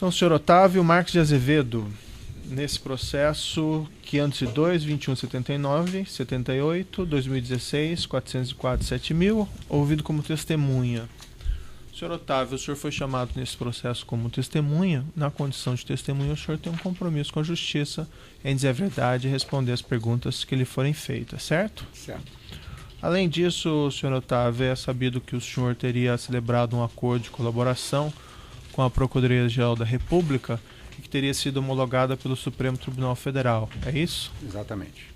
Então, senhor Otávio Marques de Azevedo, nesse processo 502, 2179, 78, 2016, 404, 7000, ouvido como testemunha. Senhor Otávio, o senhor foi chamado nesse processo como testemunha. Na condição de testemunha, o senhor tem um compromisso com a justiça em dizer a verdade e responder as perguntas que lhe forem feitas, certo? Certo. Além disso, senhor Otávio, é sabido que o senhor teria celebrado um acordo de colaboração com a Procuradoria-Geral da República e que teria sido homologada pelo Supremo Tribunal Federal. É isso? Exatamente.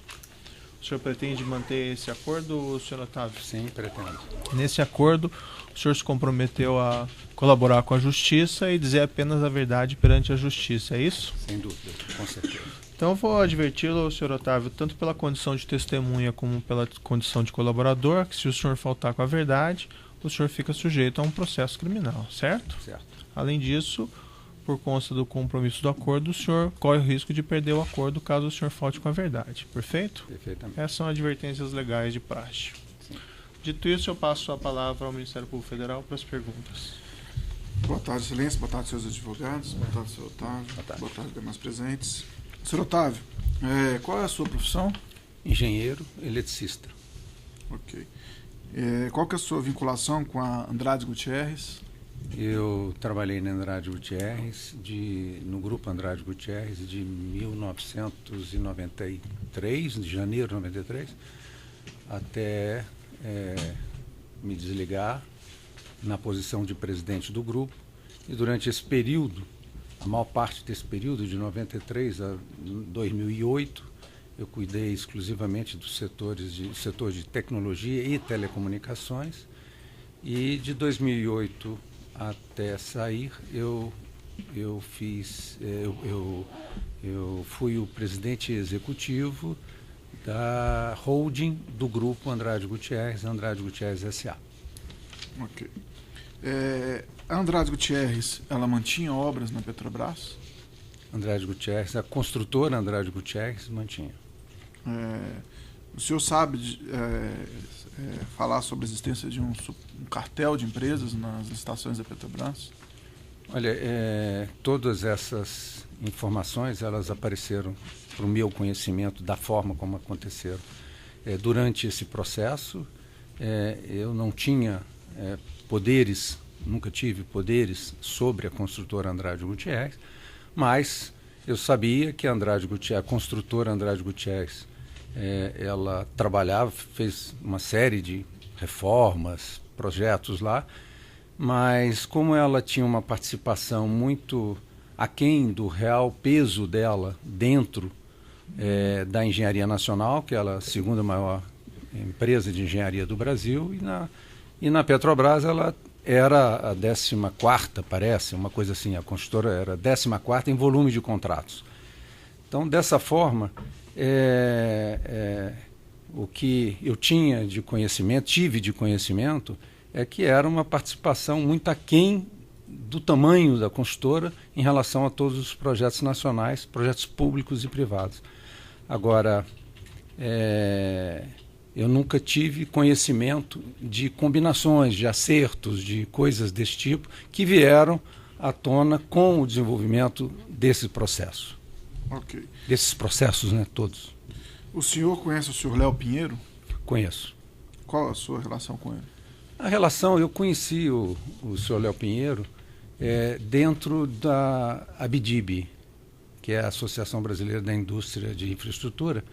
O senhor pretende manter esse acordo, senhor Otávio? Sim, pretendo. Nesse acordo, o senhor se comprometeu a colaborar com a Justiça e dizer apenas a verdade perante a Justiça, é isso? Sem dúvida, com certeza. Então eu vou adverti-lo, senhor Otávio, tanto pela condição de testemunha como pela condição de colaborador, que se o senhor faltar com a verdade, o senhor fica sujeito a um processo criminal, certo? Certo. Além disso, por conta do compromisso do acordo, o senhor corre o risco de perder o acordo caso o senhor falte com a verdade, perfeito? Perfeitamente. Essas são advertências legais de praxe. Sim. Dito isso, eu passo a palavra ao Ministério Público Federal para as perguntas. Boa tarde, excelência. Boa tarde, seus advogados. Boa tarde, senhor Otávio. Boa tarde. Demais presentes. Senhor Otávio, qual é a sua profissão? Engenheiro eletricista. Ok. Qual que é a sua vinculação com a Andrade Gutierrez? Eu trabalhei na Andrade Gutierrez, no grupo Andrade Gutierrez de 1993, de janeiro de 93, até me desligar na posição de presidente do grupo. E durante esse período, a maior parte desse período, de 93 a 2008, eu cuidei exclusivamente do setor de tecnologia e telecomunicações. E de 2008 até sair, eu fui o presidente executivo da holding do grupo Andrade Gutierrez S.A. Ok. A Andrade Gutierrez, ela mantinha obras na Petrobras? Andrade Gutierrez, a construtora Andrade Gutierrez mantinha. O senhor sabe falar sobre a existência de um cartel de empresas nas licitações da Petrobras? Olha, todas essas informações, elas apareceram para o meu conhecimento da forma como aconteceram. Durante esse processo, eu não tinha poderes, nunca tive poderes sobre a construtora Andrade Gutierrez, mas eu sabia que a construtora Andrade Gutierrez, ela trabalhava, fez uma série de reformas, projetos lá, mas como ela tinha uma participação muito aquém do real peso dela dentro da engenharia nacional, que ela é a segunda maior empresa de engenharia do Brasil, e na Petrobras ela era a 14ª, parece, uma coisa assim, a construtora era a 14ª em volume de contratos. Então, dessa forma, o que eu tive de conhecimento, é que era uma participação muito aquém do tamanho da construtora em relação a todos os projetos nacionais, projetos públicos e privados. Agora, eu nunca tive conhecimento de combinações, de acertos, de coisas desse tipo que vieram à tona com o desenvolvimento desse processo. Ok. Desses processos, né, todos. O senhor conhece o senhor Léo Pinheiro? Conheço. Qual a sua relação com ele? A relação, eu conheci o senhor Léo Pinheiro dentro da ABDIB, que é a Associação Brasileira da Indústria de Infraestrutura,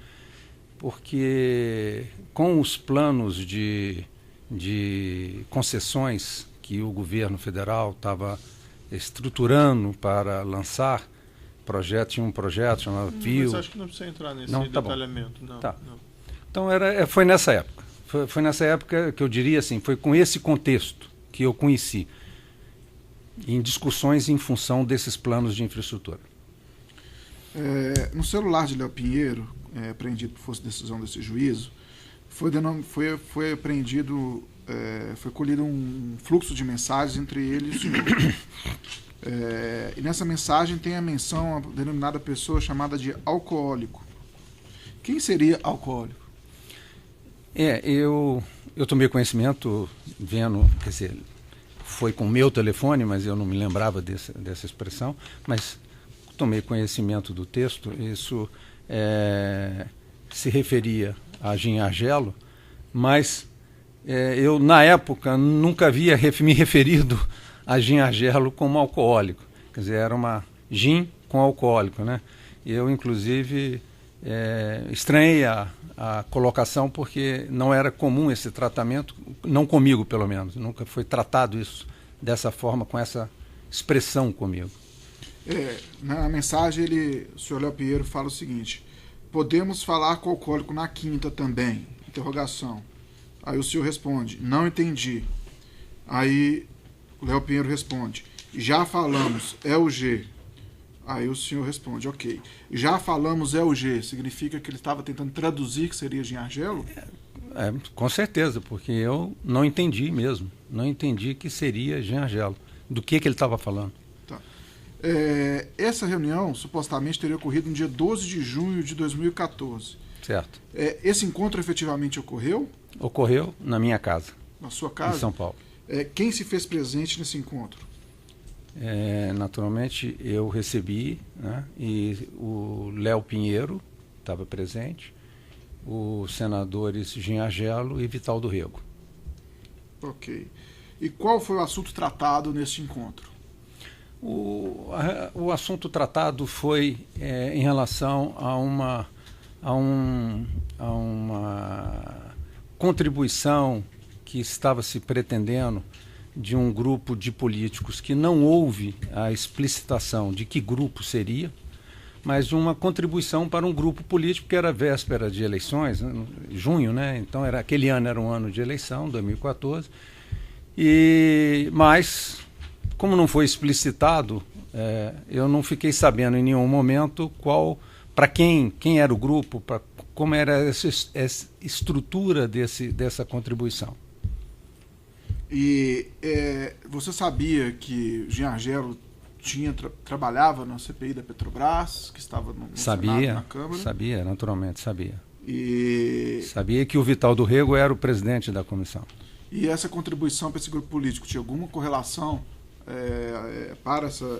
porque com os planos de concessões que o governo federal estava estruturando para lançar, tinha um projeto chamado PIO. Mas acho que não precisa entrar nesse detalhamento. Não, tá. Não. Então foi nessa época. Foi nessa época que eu diria assim, foi com esse contexto que eu conheci, em discussões em função desses planos de infraestrutura. No celular de Léo Pinheiro, apreendido por força de decisão desse juízo, foi apreendido, foi colhido um fluxo de mensagens entre ele e o senhor. E nessa mensagem tem a menção a denominada pessoa chamada de alcoólico. Quem seria alcoólico? Eu tomei conhecimento vendo, quer dizer, foi com o meu telefone, mas eu não me lembrava dessa expressão, mas tomei conhecimento do texto. Isso se referia a gin Argelo, mas eu, na época, nunca havia me referido a gin Argelo como alcoólico. Quer dizer, era uma gin com alcoólico, né? Eu, inclusive, estranhei a colocação porque não era comum esse tratamento, não comigo, pelo menos. Nunca foi tratado isso dessa forma, com essa expressão comigo. Na mensagem, o senhor Léo Pinheiro fala o seguinte: podemos falar com o alcoólico na quinta também? Interrogação. Aí o senhor responde: não entendi. Aí o Léo Pinheiro responde: já falamos, é o G. Aí o senhor responde: ok. Já falamos é o G, significa que ele estava tentando traduzir que seria gin Argelo? Com certeza, porque eu não entendi mesmo. Não entendi que seria gin Argelo. Do que ele estava falando. Tá. Essa reunião supostamente teria ocorrido no dia 12 de junho de 2014. Certo. Esse encontro efetivamente ocorreu? Ocorreu na minha casa. Na sua casa? Em São Paulo. Quem se fez presente nesse encontro? Naturalmente eu recebi, né, e o Léo Pinheiro estava presente, os senadores gin Argelo e Vital do Rego. Ok. E qual foi o assunto tratado nesse encontro? O assunto tratado foi em relação a uma contribuição que estava se pretendendo de um grupo de políticos que não houve a explicitação de que grupo seria, mas uma contribuição para um grupo político que era véspera de eleições, né, junho, né? Então aquele ano era um ano de eleição, 2014, mas como não foi explicitado, eu não fiquei sabendo em nenhum momento para quem era o grupo, como era essa estrutura dessa contribuição. E você sabia que gin Argelo trabalhava na CPI da Petrobras, que estava no Senado, na Câmara? Sabia, naturalmente sabia. E sabia que o Vital do Rego era o presidente da comissão. E essa contribuição para esse grupo político tinha alguma correlação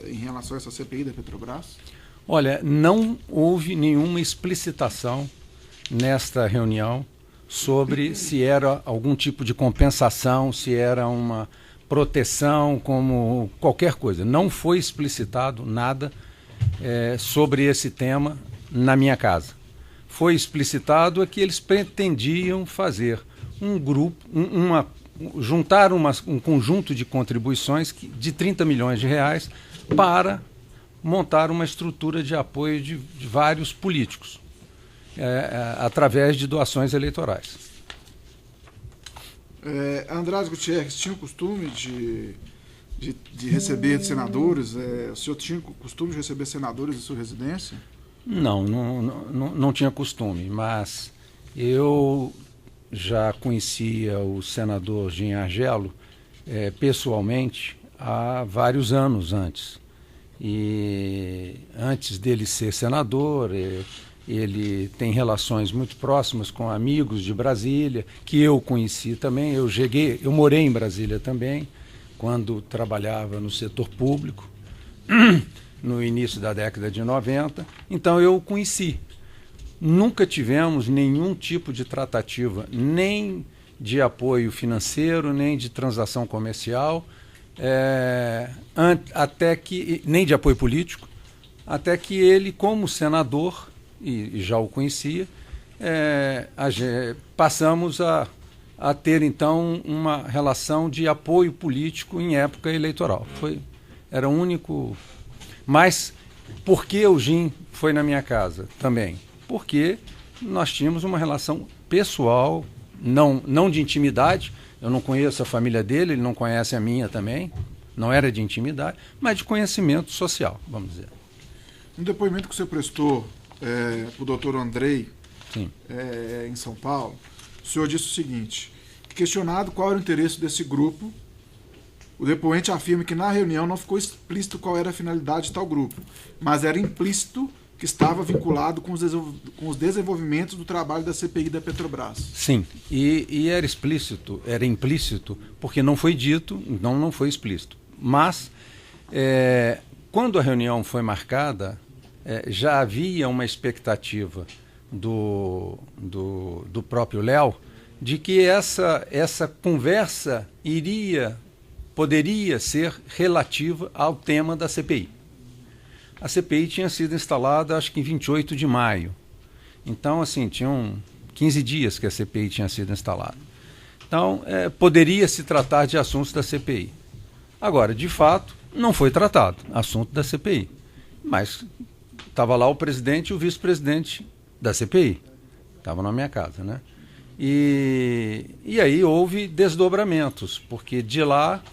em relação a essa CPI da Petrobras? Olha, não houve nenhuma explicitação nesta reunião sobre se era algum tipo de compensação, se era uma proteção, como qualquer coisa. Não foi explicitado nada sobre esse tema na minha casa. Foi explicitado que eles pretendiam fazer um grupo, juntar um conjunto de contribuições de 30 milhões de reais para montar uma estrutura de apoio de vários políticos. Através de doações eleitorais. Andrade Gutierrez tinha o costume de receber senadores? O senhor tinha o costume de receber senadores em sua residência? Não tinha costume, mas eu já conhecia o senador gin Argelo pessoalmente há vários anos antes. E antes dele ser senador, ele tem relações muito próximas com amigos de Brasília, que eu conheci também. Eu morei em Brasília também, quando trabalhava no setor público, no início da década de 90. Então eu o conheci. Nunca tivemos nenhum tipo de tratativa, nem de apoio financeiro, nem de transação comercial, nem de apoio político, até que ele, como senador, e já o conhecia, passamos a ter, então, uma relação de apoio político em época eleitoral. Era o único. Mas por que o gin foi na minha casa também? Porque nós tínhamos uma relação pessoal, não de intimidade. Eu não conheço a família dele, ele não conhece a minha também. Não era de intimidade, mas de conhecimento social, vamos dizer. No depoimento que você prestou para o doutor Andrei, em São Paulo, o senhor disse o seguinte: questionado qual era o interesse desse grupo, o depoente afirma que na reunião não ficou explícito qual era a finalidade de tal grupo, mas era implícito que estava vinculado com os desenvolvimentos do trabalho da CPI da Petrobras. Sim, e era implícito, porque não foi dito, então não foi explícito. Mas, quando a reunião foi marcada, já havia uma expectativa do próprio Léo de que essa conversa poderia ser relativa ao tema da CPI. A CPI tinha sido instalada, acho que em 28 de maio. Então, assim, tinham 15 dias que a CPI tinha sido instalada. Então, poderia se tratar de assuntos da CPI. Agora, de fato, não foi tratado assunto da CPI. Mas estava lá o presidente e o vice-presidente da CPI. Estavam na minha casa, né? E aí houve desdobramentos, porque de lá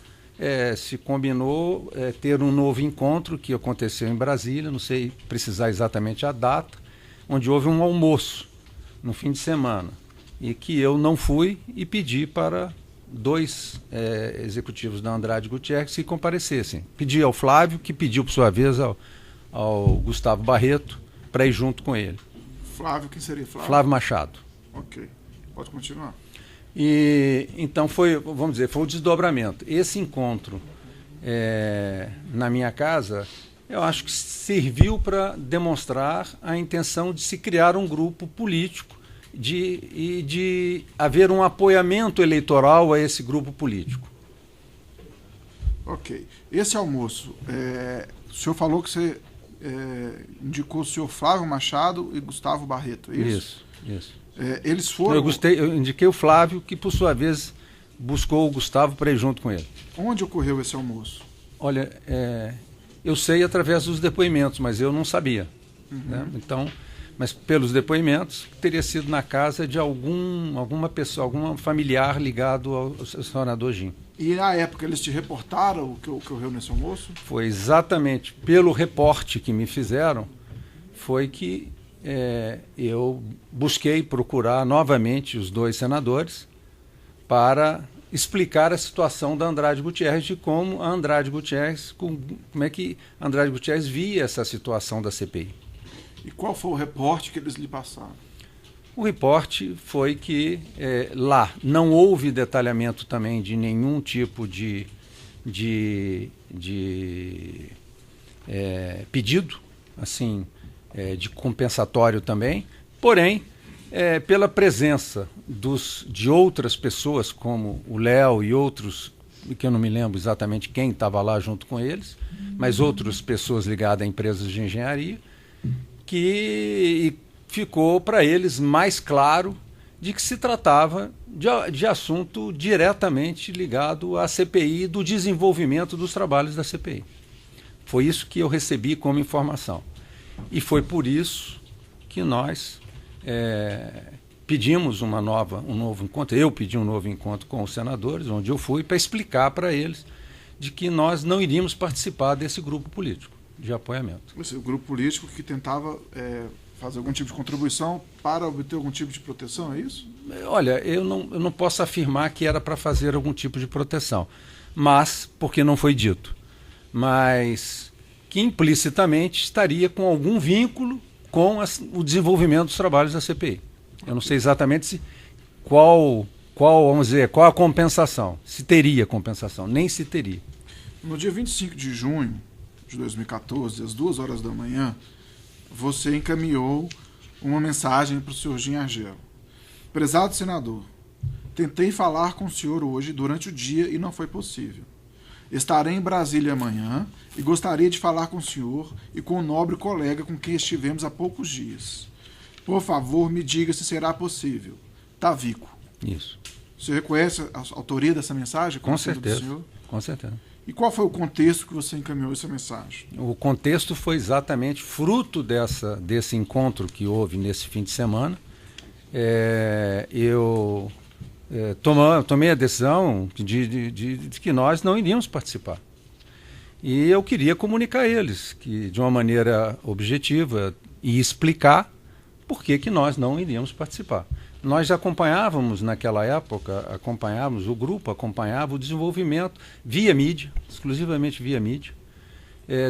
se combinou ter um novo encontro que aconteceu em Brasília, não sei precisar exatamente a data, onde houve um almoço no fim de semana, e que eu não fui e pedi para 2 executivos da Andrade Gutierrez que comparecessem. Pedi ao Flávio, que pediu, por sua vez, ao Gustavo Barreto, para ir junto com ele. Flávio, quem seria Flávio? Flávio Machado. Ok, pode continuar. E então foi o desdobramento. Esse encontro na minha casa, eu acho que serviu para demonstrar a intenção de se criar um grupo político e de haver um apoiamento eleitoral a esse grupo político. Ok. Esse almoço, o senhor falou que você indicou o senhor Flávio Machado e Gustavo Barreto, é isso? Isso. Eles foram... Eu indiquei o Flávio, que por sua vez buscou o Gustavo para ir junto com ele. Onde ocorreu esse almoço? Olha, eu sei através dos depoimentos, mas eu não sabia. Né? Então, mas pelos depoimentos, teria sido na casa de alguma pessoa, algum familiar ligado ao senador Jim. E na época eles te reportaram o que ocorreu nesse almoço? Foi exatamente pelo reporte que me fizeram, foi que eu busquei procurar novamente os 2 senadores para explicar a situação da Andrade Gutierrez, de como a Andrade Gutierrez, como é que a Andrade Gutierrez via essa situação da CPI. E qual foi o reporte que eles lhe passaram? O reporte foi que lá não houve detalhamento também de nenhum tipo de pedido, assim, de compensatório também, porém, pela presença de outras pessoas, como o Léo e outros, que eu não me lembro exatamente quem estava lá junto com eles, mas outras pessoas ligadas a empresas de engenharia, que ficou para eles mais claro de que se tratava de assunto diretamente ligado à CPI, do desenvolvimento dos trabalhos da CPI. Foi isso que eu recebi como informação. E foi por isso que nós pedimos um novo encontro. Eu pedi um novo encontro com os senadores, onde eu fui para explicar para eles de que nós não iríamos participar desse grupo político de apoiamento. Esse grupo político que tentava fazer algum tipo de contribuição para obter algum tipo de proteção, é isso? Olha, eu não posso afirmar que era para fazer algum tipo de proteção, mas porque não foi dito. Mas que implicitamente estaria com algum vínculo com o desenvolvimento dos trabalhos da CPI. Eu não sei exatamente vamos dizer, qual a compensação, se teria compensação, nem se teria. No dia 25 de junho de 2014, às 2h da manhã, você encaminhou uma mensagem para o senhor Jim Argel. Prezado senador, tentei falar com o senhor hoje durante o dia e não foi possível. Estarei em Brasília amanhã e gostaria de falar com o senhor e com o nobre colega com quem estivemos há poucos dias. Por favor, me diga se será possível. Tavico. Isso. Você reconhece a autoria dessa mensagem? Com certeza. Do senhor? Com certeza. E qual foi o contexto que você encaminhou essa mensagem? O contexto foi exatamente fruto desse encontro que houve nesse fim de semana. Eu tomei a decisão de que nós não iríamos participar. E eu queria comunicar a eles que, de uma maneira objetiva, e explicar por que nós não iríamos participar. Nós acompanhávamos, naquela época, o grupo acompanhava o desenvolvimento via mídia, exclusivamente via mídia,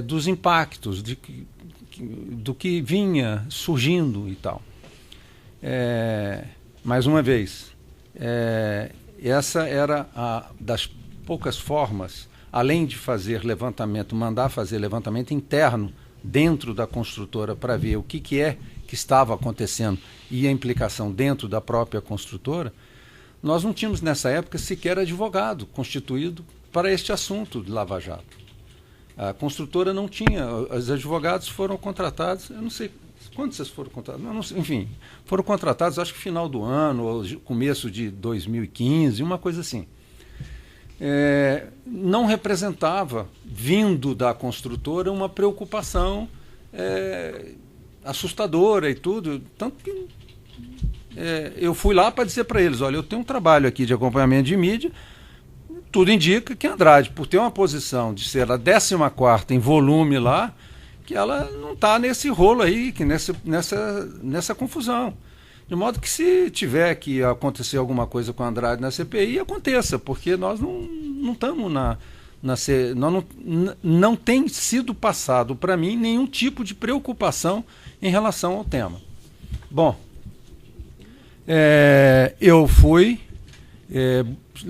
dos impactos, do que vinha surgindo e tal. Mais uma vez, essa era das poucas formas, além de fazer levantamento, mandar fazer levantamento interno dentro da construtora para ver o que estava acontecendo e a implicação dentro da própria construtora. Nós não tínhamos nessa época sequer advogado constituído para este assunto de Lava Jato. A construtora não tinha, os advogados foram contratados, eu não sei quando vocês foram contratados, não sei, enfim, foram contratados acho que final do ano, ou começo de 2015, uma coisa assim. Não representava, vindo da construtora, uma preocupação assustadora e tudo, tanto que eu fui lá para dizer para eles, olha, eu tenho um trabalho aqui de acompanhamento de mídia, tudo indica que a Andrade, por ter uma posição de ser a 14ª em volume lá, que ela não está nesse rolo aí, que nessa confusão. De modo que se tiver que acontecer alguma coisa com a Andrade na CPI, aconteça, porque nós não estamos não tem sido passado para mim nenhum tipo de preocupação em relação ao tema. Bom, eu fui,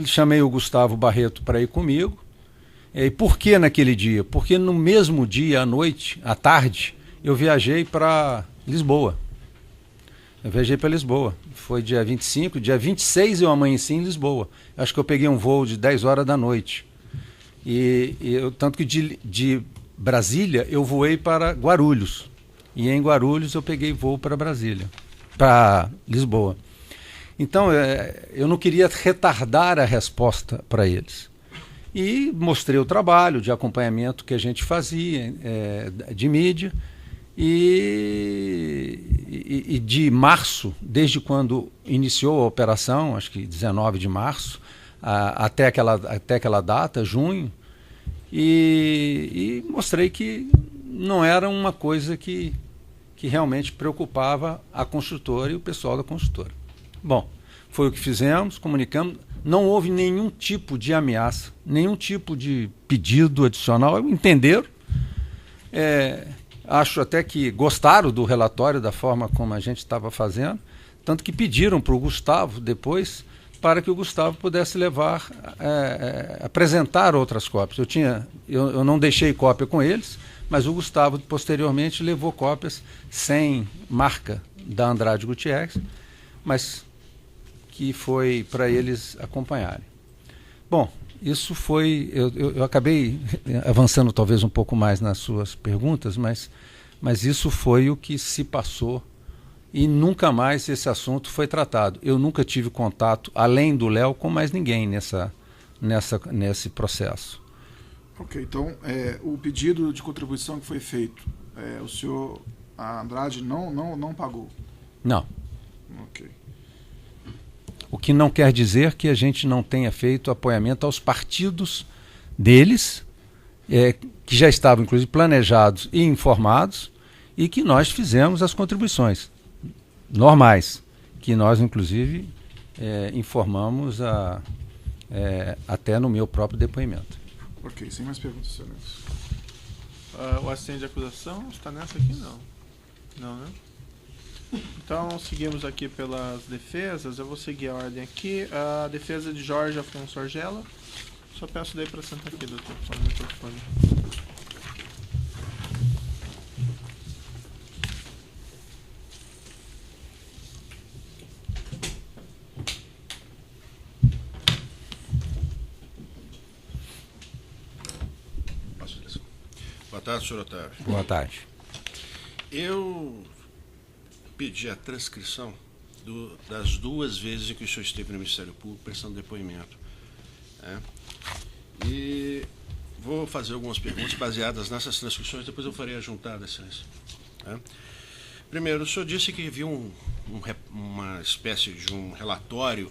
chamei o Gustavo Barreto para ir comigo. E por que naquele dia? Porque no mesmo dia, à tarde, eu viajei para Lisboa. Foi dia 25, dia 26 eu amanheci em Lisboa. Acho que eu peguei um voo de 10 horas da noite. Tanto que de Brasília eu voei para Guarulhos. E em Guarulhos eu peguei voo para Lisboa. Então, eu não queria retardar a resposta para eles. E mostrei o trabalho de acompanhamento que a gente fazia, de mídia. E de março, desde quando iniciou a operação, acho que 19 de março, até aquela data, junho, e mostrei que não era uma coisa que realmente preocupava a construtora e o pessoal da construtora. Bom, foi o que fizemos, comunicamos, não houve nenhum tipo de ameaça, nenhum tipo de pedido adicional, entenderam. Acho até que gostaram do relatório, da forma como a gente estava fazendo, tanto que pediram para o Gustavo depois, para que o Gustavo pudesse apresentar outras cópias. Eu não deixei cópia com eles, mas o Gustavo posteriormente levou cópias sem marca da Andrade Gutierrez, mas que foi para eles acompanharem. Bom, isso foi... Eu acabei avançando talvez um pouco mais nas suas perguntas, mas isso foi o que se passou e nunca mais esse assunto foi tratado. Eu nunca tive contato, além do Léo, com mais ninguém nesse processo. Ok, então o pedido de contribuição que foi feito, a Andrade não pagou? Não. Ok. O que não quer dizer que a gente não tenha feito apoiamento aos partidos deles, que já estavam inclusive planejados e informados, e que nós fizemos as contribuições normais, que nós inclusive informamos até no meu próprio depoimento. Ok, sem mais perguntas, excelência. O assistente de acusação está nessa aqui? Não. Não, né? Então, seguimos aqui pelas defesas. Eu vou seguir a ordem aqui. A defesa de Jorge Afonso Argela. Só peço daí para sentar aqui, doutor, só no microfone. Boa tarde, senhor Otávio. Boa tarde. Eu pedi a transcrição das 2 vezes em que o senhor esteve no Ministério Público prestando depoimento. E vou fazer algumas perguntas baseadas nessas transcrições, depois eu farei a juntada, excelência. Primeiro, o senhor disse que viu uma espécie de um relatório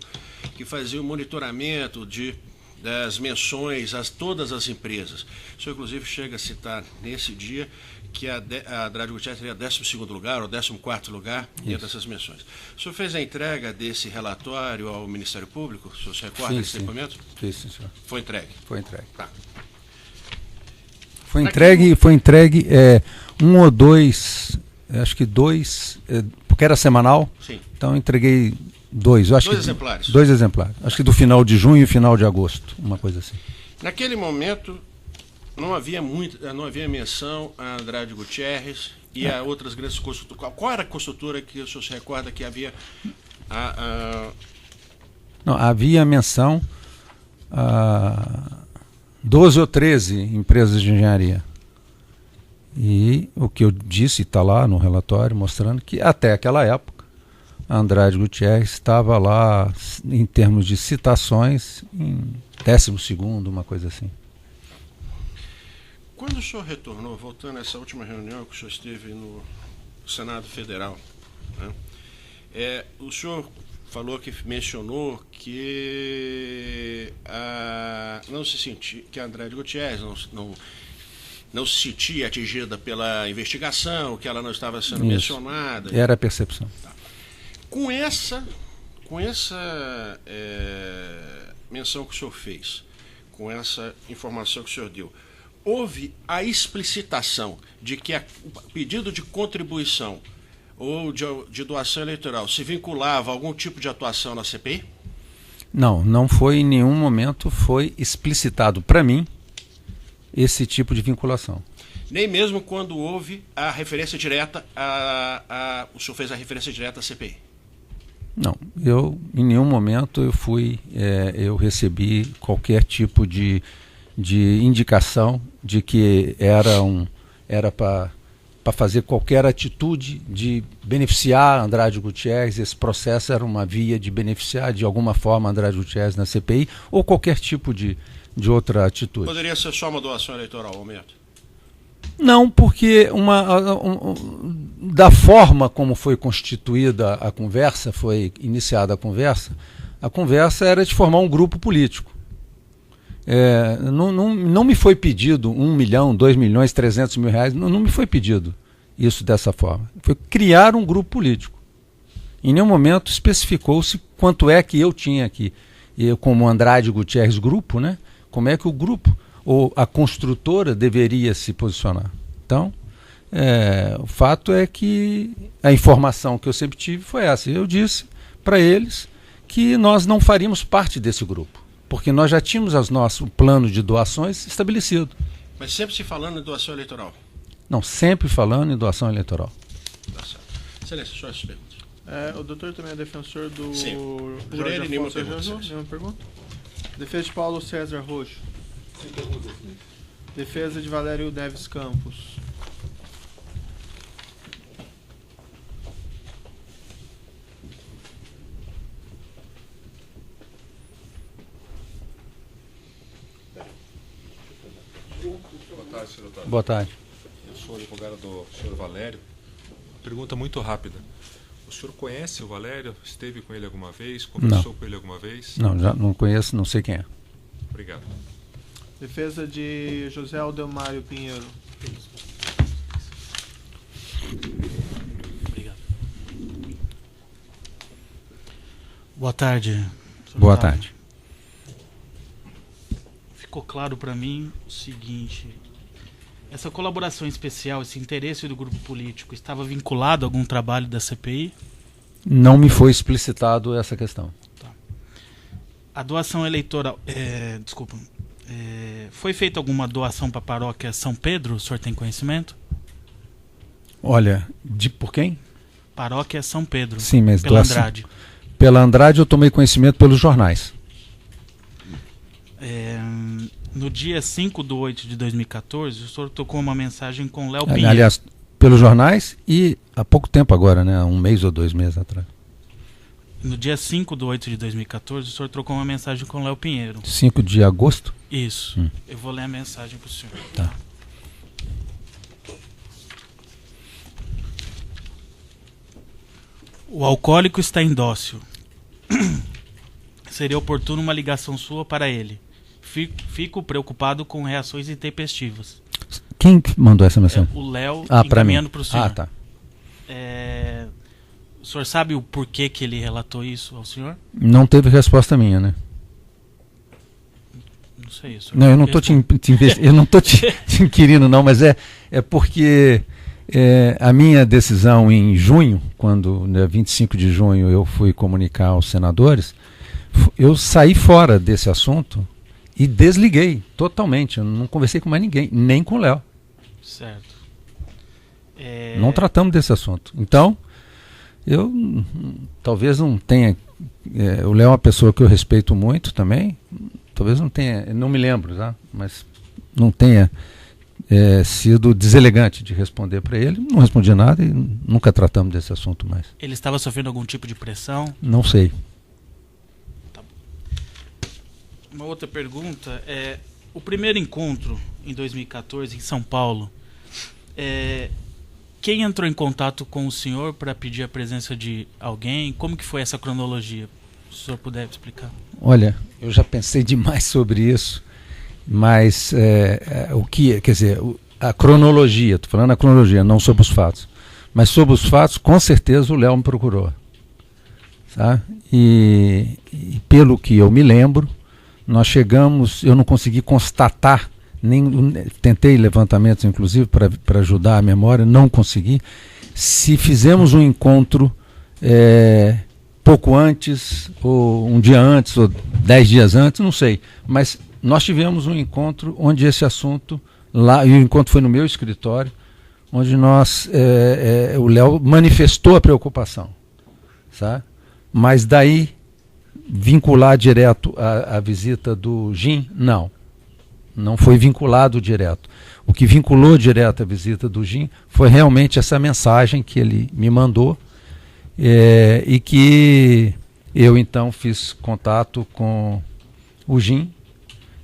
que fazia o monitoramento das menções a todas as empresas. O senhor, inclusive, chega a citar nesse dia que a Andrade Gutierrez teria 12º lugar ou 14º lugar dentro dessas menções. O senhor fez a entrega desse relatório ao Ministério Público? O senhor se recorda desse depoimento? Sim, senhor. Foi entregue? Foi entregue. Tá. Foi entregue um ou dois, acho que dois, porque era semanal. Sim. Então eu entreguei dois. Eu acho Dois que, exemplares. 2 exemplares. Acho que do final de junho e final de agosto, uma coisa assim. Naquele momento, não havia menção a Andrade Gutierrez e a outras grandes construtoras. Qual era a construtora que o senhor se recorda que havia Não, havia menção a 12 ou 13 empresas de engenharia. E o que eu disse está lá no relatório, mostrando que até aquela época a Andrade Gutierrez estava lá em termos de citações em 12º, uma coisa assim. Quando o senhor retornou, voltando a essa última reunião que o senhor esteve no Senado Federal, né, o senhor falou que mencionou que não se sentia, que a Andrade Gutierrez não se sentia atingida pela investigação, que ela não estava sendo mencionada. Era a percepção. Tá. Com essa menção que o senhor fez, com essa informação que o senhor deu, houve a explicitação de que o pedido de contribuição ou de doação eleitoral se vinculava a algum tipo de atuação na CPI? Não foi em nenhum momento foi explicitado para mim esse tipo de vinculação. Nem mesmo quando houve a referência direta, o senhor fez a referência direta à CPI? Não, eu em nenhum momento eu recebi qualquer tipo de indicação de que era para fazer qualquer atitude de beneficiar Andrade Gutierrez. Esse processo era uma via de beneficiar de alguma forma Andrade Gutierrez na CPI ou qualquer tipo de outra atitude. Poderia ser só uma doação eleitoral, Almeida? Não, porque da forma como foi constituída a conversa, foi iniciada a conversa era de formar um grupo político. Não me foi pedido 1 milhão, 2 milhões, 300 mil reais, não me foi pedido isso dessa forma. Foi criar um grupo político. Em nenhum momento especificou-se quanto é que eu tinha aqui. Eu, como Andrade Gutierrez Grupo, né, como é que o grupo ou a construtora deveria se posicionar. Então, o fato é que a informação que eu sempre tive foi essa. Eu disse para eles que nós não faríamos parte desse grupo, porque nós já tínhamos o plano de doações estabelecido. Mas sempre se falando em doação eleitoral? Não, sempre falando em doação eleitoral. Tá certo. Excelência, só essas perguntas. O doutor também é defensor do... Sim. Por Jorge ele, nenhuma Afonso pergunta. Azevedo. Nenhuma pergunta? Defesa de Paulo César Roxo. Sem perguntas. Defesa de Valério Neves Campos. Boa tarde, senhor Otávio. Boa tarde. Eu sou advogado do senhor Valério. Pergunta muito rápida. O senhor conhece o Valério? Esteve com ele alguma vez? Conversou com ele alguma vez? Não, já não conheço, não sei quem é. Obrigado. Defesa de José Aldemário Pinheiro. Obrigado. Boa tarde. Boa tarde. Ficou claro para mim o seguinte: essa colaboração especial, esse interesse do grupo político estava vinculado a algum trabalho da CPI? Não me foi explicitado essa questão. Tá. A doação eleitoral... foi feita alguma doação para a paróquia São Pedro? O senhor tem conhecimento? Olha, por quem? Paróquia São Pedro. Sim, mas pela doação... Andrade. Pela Andrade eu tomei conhecimento pelos jornais. No dia 5/8 de 2014, o senhor tocou uma mensagem com Léo Pinheiro. Aliás, pelos jornais e há pouco tempo agora, né? 1 mês ou 2 meses atrás. No dia 5/8 de 2014, o senhor trocou uma mensagem com Léo Pinheiro. 5 de agosto? Isso. Eu vou ler a mensagem para o senhor. Tá. O alcoólico está indócil. Seria oportuno uma ligação sua para ele. Fico preocupado com reações intempestivas. Quem mandou essa mensagem? O Léo para mim. encaminhando para o senhor. Ah, tá. O senhor sabe o porquê que ele relatou isso ao senhor? Não teve resposta minha, né? Não sei isso. Não, eu não estou eu não estou te inquirindo, não, mas é porque a minha decisão em junho, quando, né, 25 de junho, eu fui comunicar aos senadores, eu saí fora desse assunto e desliguei totalmente. Eu não conversei com mais ninguém, nem com o Léo. Certo. Não tratamos desse assunto. Então, eu talvez não tenha... o Léo é uma pessoa que eu respeito muito também. Talvez não tenha... Não me lembro, tá? Mas não tenha sido deselegante de responder para ele. Não respondi nada e nunca tratamos desse assunto mais. Ele estava sofrendo algum tipo de pressão? Não sei. Uma outra pergunta é: o primeiro encontro em 2014 em São Paulo, quem entrou em contato com o senhor para pedir a presença de alguém? Como que foi essa cronologia? Se o senhor puder explicar. Olha, eu já pensei demais sobre isso, mas quer dizer, a cronologia, estou falando a cronologia, não sobre os fatos, mas sobre os fatos, com certeza o Léo me procurou, tá? E pelo que eu me lembro, nós chegamos, eu não consegui constatar, tentei levantamentos inclusive para ajudar a memória, não consegui. Se fizemos um encontro pouco antes, ou um dia antes, ou 10 dias antes, não sei, mas nós tivemos um encontro onde esse assunto, lá, e o encontro foi no meu escritório, onde o Léo manifestou a preocupação, sabe? Mas daí vincular direto a visita do Jim, não foi vinculado direto. O que vinculou direto a visita do Jim foi realmente essa mensagem que ele me mandou, e que eu então fiz contato com o Jim,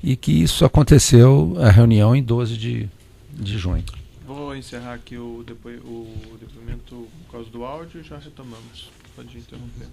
e que isso aconteceu, a reunião em 12 de junho. Vou encerrar aqui o depoimento por causa do áudio e já retomamos. Pode interromper.